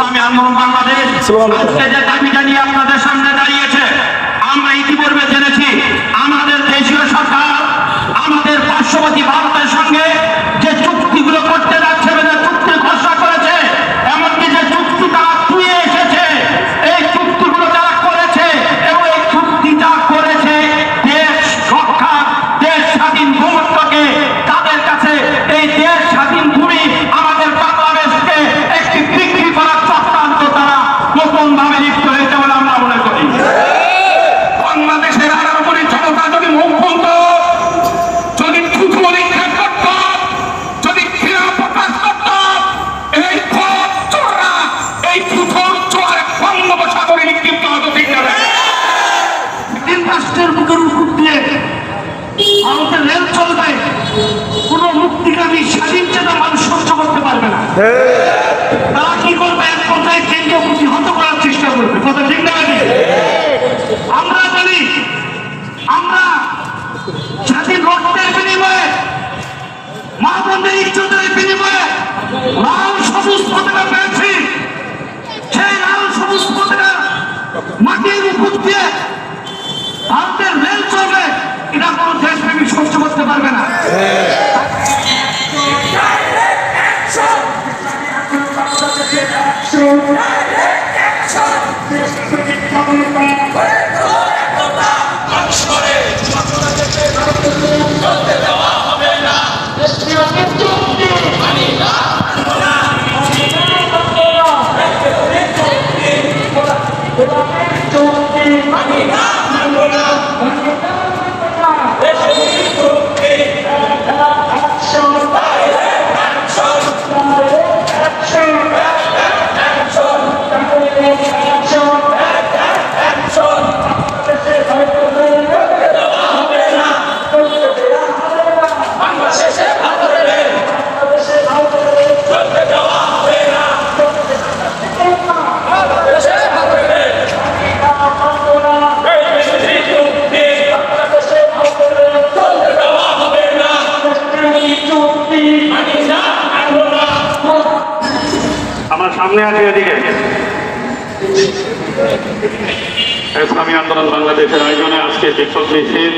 আমি আন্দোলন বাংলাদেশ আজকে যে দাবিটা নিয়ে আপনাদের সামনে দাঁড়িয়েছে, আমরা ইতিপূর্বে জেনেছি আমাদের দেশীয় সরকার আমাদের পার্শ্ববর্তী ভারতের সঙ্গে যে চুক্তিগুলো করতে যাচ্ছে, যে চুক্তি ঘোষণা করেছে, এমনকি যে চুক্তি তারা ছুঁয়ে এসেছে, এই চুক্তিগুলো তারা করেছে এবং এই চুক্তিটা করেছে দেশ রক্ষা, দেশ স্বাধীন ভূমধ্যকে তাদের কাছে এই দেশ স্বাধীন ভূমি আমাদের বাংলাদেশকে একটি বিক্রি করার চক্রান্ত তারা নতুন ভাবে লিপ্ত হয়েছে বলে আমরা মনে করি। বাংলাদেশের আগামী ক্ষমতা যদি মুখ খুলত, যদি থুথু নিক্ষেপ করত, যদি ঘৃণা প্রকাশ করত, এই চোররা এই থুথুর চোয়ারে বঙ্গোপসাগরে নিক্ষিপ্ত হতো। ঠিক না? তিন রাষ্ট্রের বুকের উপর দিয়ে ভারতের রেল চলবে, কোন মুক্তিকামী স্বাধীন চেতা মানুষ সহ্য করতে পারবে না। তারা কি করবে? এক কথায় কেন্দ্রীয় প্রতিহত করার চেষ্টা করবে। কথা ঠিক না? আমরা বলি আমরা স্বাধীন রক্তের বিনিময়ে, মা বোনদের ইজ্জতের বিনিময়ে লাল সবুজ পতাকা পেয়েছি। সেই লাল সবুজ পতাকা মাটির উপর দিয়ে ভারতের রেল চলবে, এটা কোন দেশপ্রেমী সহ্য করতে পারবে না। আমার সামনে আছে এদিকে ইসলামী আন্দোলন বাংলাদেশের আয়োজনে আজকে বিক্ষোভ মিছিল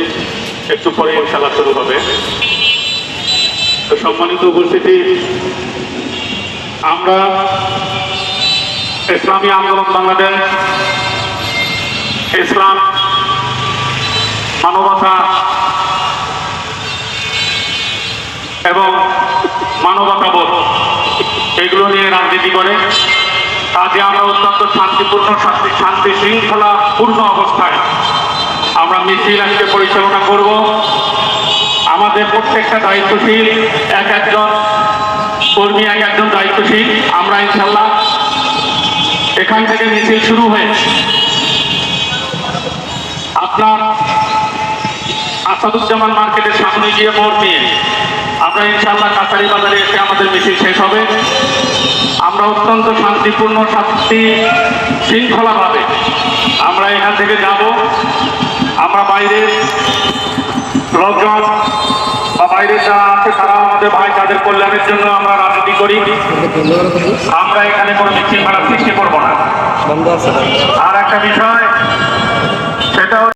একটু পরে ইনশাআল্লাহ শুরু হবে। তো সম্মানিত উপস্থিতি, আমরা ইসলামী আন্দোলন বাংলাদেশ ইসলাম, মানবতা এবং মানবতাবোধ এগুলো নিয়ে রাজনীতি করে। কাজে আমরা অত্যন্ত শান্তিপূর্ণ, শান্তি শৃঙ্খলা পূর্ণ অবস্থায় আমরা মিছিল আজকে পরিচালনা করব। আমাদের প্রত্যেকটা দায়িত্বশীল, এক একজন কর্মী, এক একজন দায়িত্বশীল। আমরা ইনশাল্লাহ এখান থেকে মিছিল শুরু হয়ে আপনার আসাদুজ্জামান মার্কেটের সামনে গিয়ে মোড় নিয়ে আমরা ইনশাআল্লাহ কাছারি বাজারে এসে আমাদের মিছিল শেষ হবে। আমরা অত্যন্ত শান্তিপূর্ণ, শান্তি শৃঙ্খলাভাবে আমরা এখান থেকে যাব। আমরা বাইরের লোকজন বা বাইরের যারা আছে তারা আমাদের ভাই, তাদের কল্যাণের জন্য আমরা রাজনীতি করি। আমরা এখানে কোনো মিছিল করার সৃষ্টি করবো না। আর একটা বিষয়, সেটা